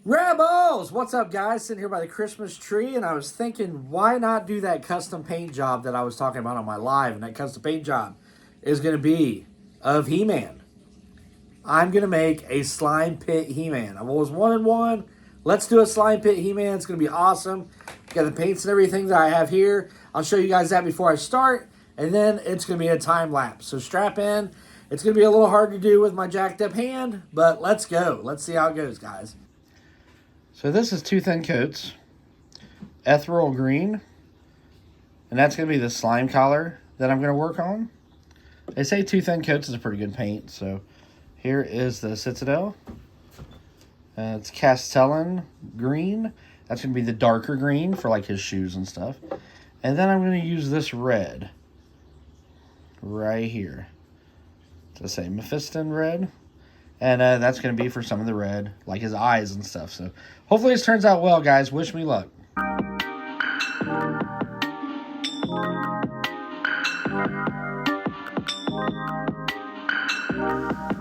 Rebels! What's up, guys? Sitting here by the Christmas tree, and I was thinking, why not do that custom paint job that I was talking about on my live? And that custom paint job is going to be of He-Man. I'm going to make a slime pit He-Man. I've always wanted one. Let's do a slime pit He-Man. It's going to be awesome. Got the paints and everything that I have here. I'll show you guys that before I start, and then it's going to be a time lapse. So strap in. It's going to be a little hard to do with my jacked up hand, but let's go. Let's see how it goes, guys. So this is 2 thin coats, ethereal green, and that's going to be the slime collar that I'm going to work on. They say 2 thin coats is a pretty good paint, so here is the Citadel. It's Castellan green. That's going to be the darker green for like his shoes and stuff. And then I'm going to use this red right here. To say Mephiston red. And that's going to be for some of the red, like his eyes and stuff. So hopefully this turns out well, guys. Wish me luck.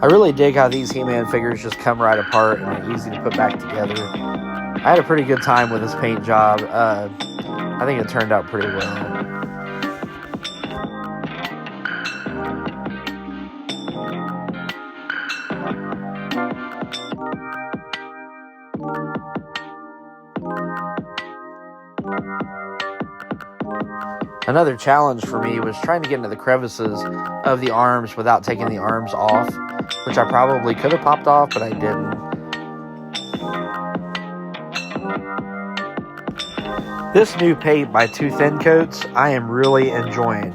I really dig how these He-Man figures just come right apart and are easy to put back together. I had a pretty good time with this paint job. I think it turned out pretty well. Another challenge for me was trying to get into the crevices of the arms without taking the arms off, which I probably could have popped off, but I didn't. This new paint by 2 thin coats, I am really enjoying.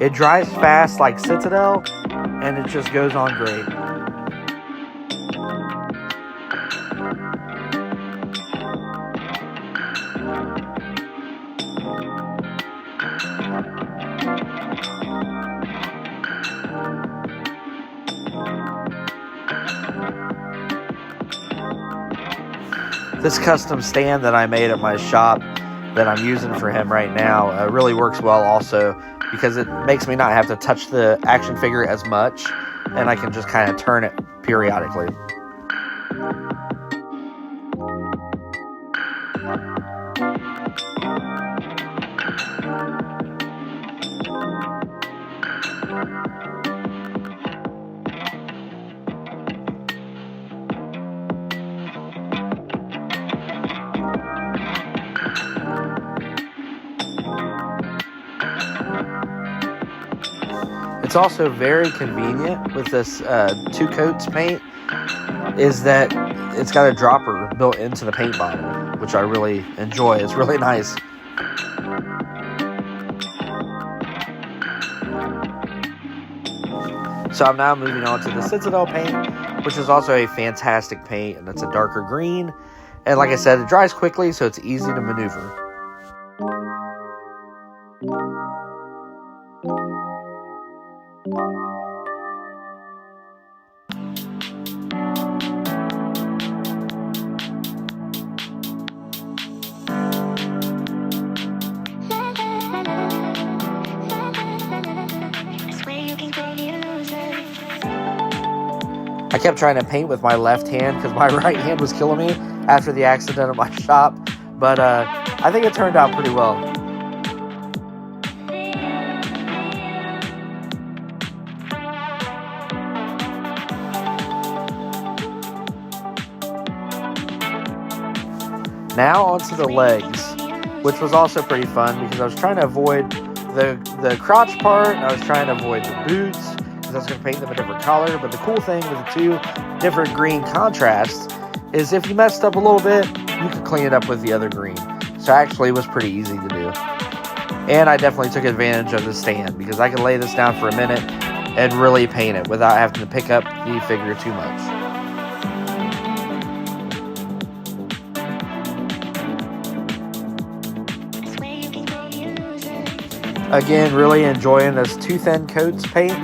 It dries fast like Citadel, and it just goes on great. This custom stand that I made at my shop that I'm using for him right now really works well also because it makes me not have to touch the action figure as much, and I can just kind of turn it periodically. It's also very convenient with this 2 coats paint is that it's got a dropper built into the paint bottle, which I really enjoy. It's really nice. So I'm now moving on to the Citadel paint, which is also a fantastic paint, and it's a darker green. And like I said, it dries quickly, so it's easy to maneuver. I kept trying to paint with my left hand because my right hand was killing me after the accident at my shop, but I think it turned out pretty well. Now onto the legs, which was also pretty fun because I was trying to avoid the crotch part, and I was trying to avoid the boots, I was going to paint them a different color. But the cool thing with the 2 different green contrasts is if you messed up a little bit, you could clean it up with the other green. So actually it was pretty easy to do. And I definitely took advantage of the stand because I could lay this down for a minute and really paint it without having to pick up the figure too much. Again, really enjoying this 2 thin coats paint.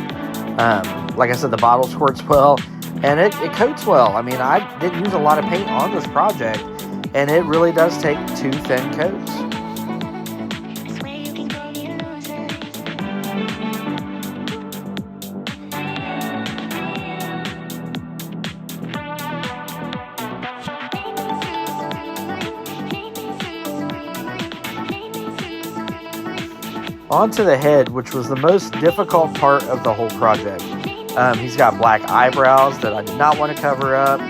Like I said, the bottle squirts well, and it coats well. I mean, I didn't use a lot of paint on this project, and it really does take 2 thin coats. On to the head, which was the most difficult part of the whole project. He's got black eyebrows that I did not want to cover up.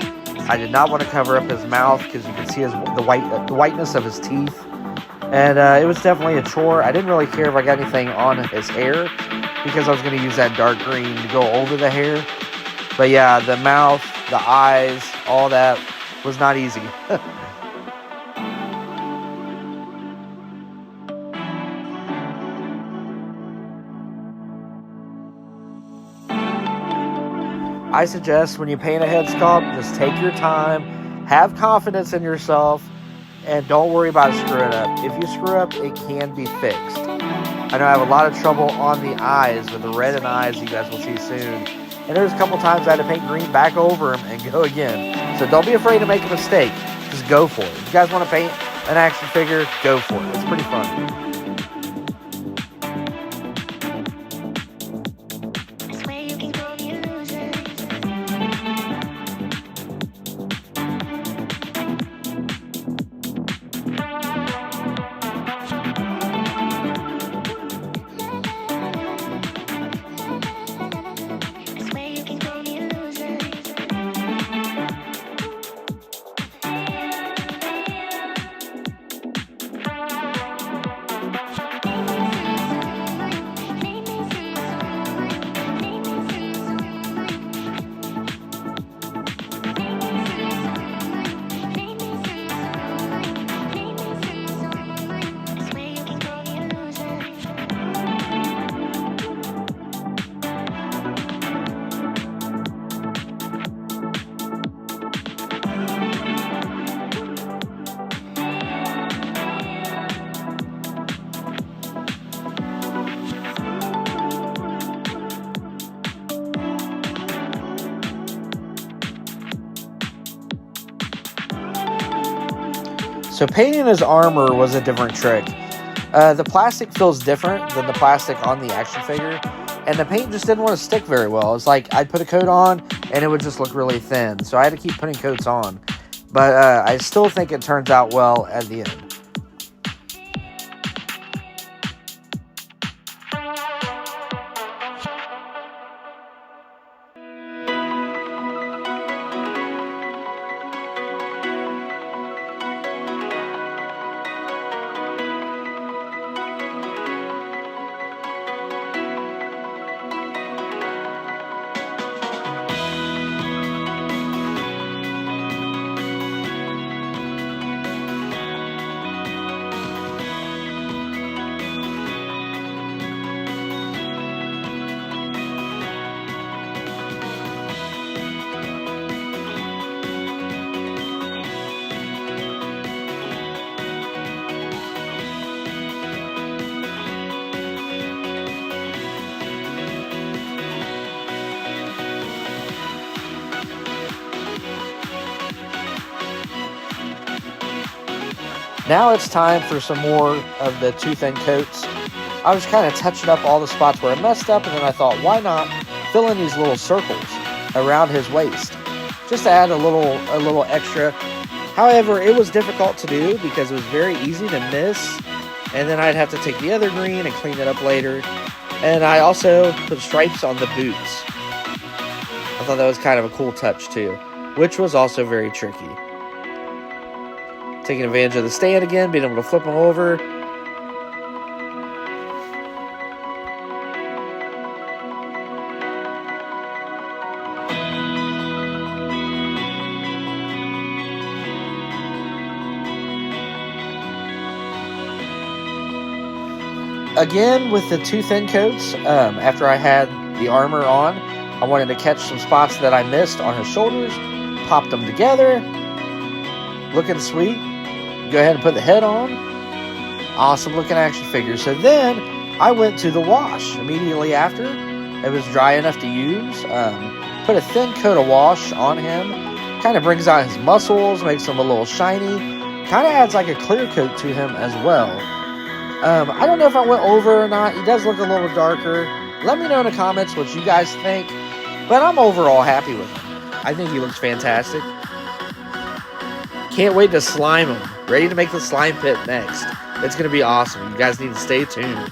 I did not want to cover up his mouth because you can see the whiteness of his teeth. And it was definitely a chore. I didn't really care if I got anything on his hair because I was going to use that dark green to go over the hair. But yeah, the mouth, the eyes, all that was not easy. I suggest when you paint a head sculpt, just take your time, have confidence in yourself, and don't worry about screwing up. If you screw up, it can be fixed. I know I have a lot of trouble on the eyes, with the red in eyes you guys will see soon. And there's a couple times I had to paint green back over them and go again. So don't be afraid to make a mistake. Just go for it. If you guys want to paint an action figure, go for it. It's pretty fun. So painting his armor was a different trick. The plastic feels different than the plastic on the action figure, and the paint just didn't want to stick very well. It's like I'd put a coat on, and it would just look really thin. So I had to keep putting coats on. But I still think it turns out well at the end. Now it's time for some more of the too thin coats. I was kind of touching up all the spots where I messed up, and then I thought, why not fill in these little circles around his waist, just to add a little extra. However, it was difficult to do because it was very easy to miss, and then I'd have to take the other green and clean it up later. And I also put stripes on the boots. I thought that was kind of a cool touch too, which was also very tricky. Taking advantage of the stand again, being able to flip them over. Again, with the too thin coats, after I had the armor on, I wanted to catch some spots that I missed on his shoulders, popped them together, looking sweet. Go ahead and put the head on. Awesome looking action figure. So then I went to the wash immediately after. It was dry enough to use. Put a thin coat of wash on him. Kind of brings out his muscles, makes him a little shiny. Kind of adds like a clear coat to him as well. I don't know if I went over or not. He does look a little darker. Let me know in the comments what you guys think. But I'm overall happy with him. I think he looks fantastic. Can't wait to slime him. Ready to make the slime pit next. It's going to be awesome. You guys need to stay tuned.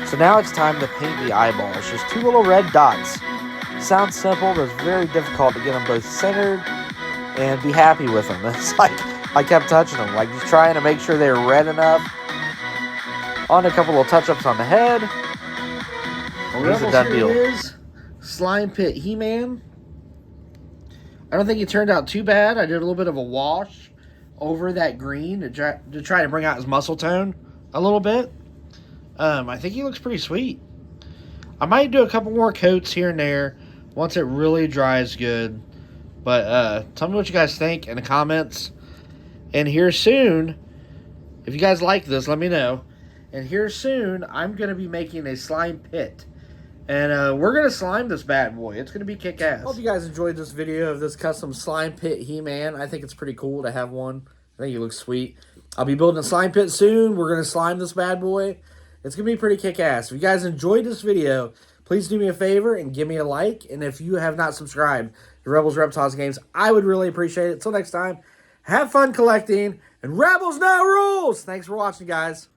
So now it's time to paint the eyeballs. Just 2 little red dots. Sounds simple, but it's very difficult to get them both centered and be happy with them. It's like I kept touching them, like just trying to make sure they're red enough. On a couple little touch-ups on the head. Here's the done deal. Here it is. Slime Pit He-Man. I don't think he turned out too bad. I did a little bit of a wash over that green to try to bring out his muscle tone a little bit. I think he looks pretty sweet. I might do a couple more coats here and there once it really dries good. But tell me what you guys think in the comments. And here soon, if you guys like this, let me know. And here soon, I'm going to be making a slime pit. And we're going to slime this bad boy. It's going to be kick-ass. Hope you guys enjoyed this video of this custom slime pit He-Man. I think it's pretty cool to have one. I think he looks sweet. I'll be building a slime pit soon. We're going to slime this bad boy. It's going to be pretty kick-ass. If you guys enjoyed this video, please do me a favor and give me a like. And if you have not subscribed to Rebels Reptiles Games, I would really appreciate it. Until next time, have fun collecting. And Rebels No Rules! Thanks for watching, guys.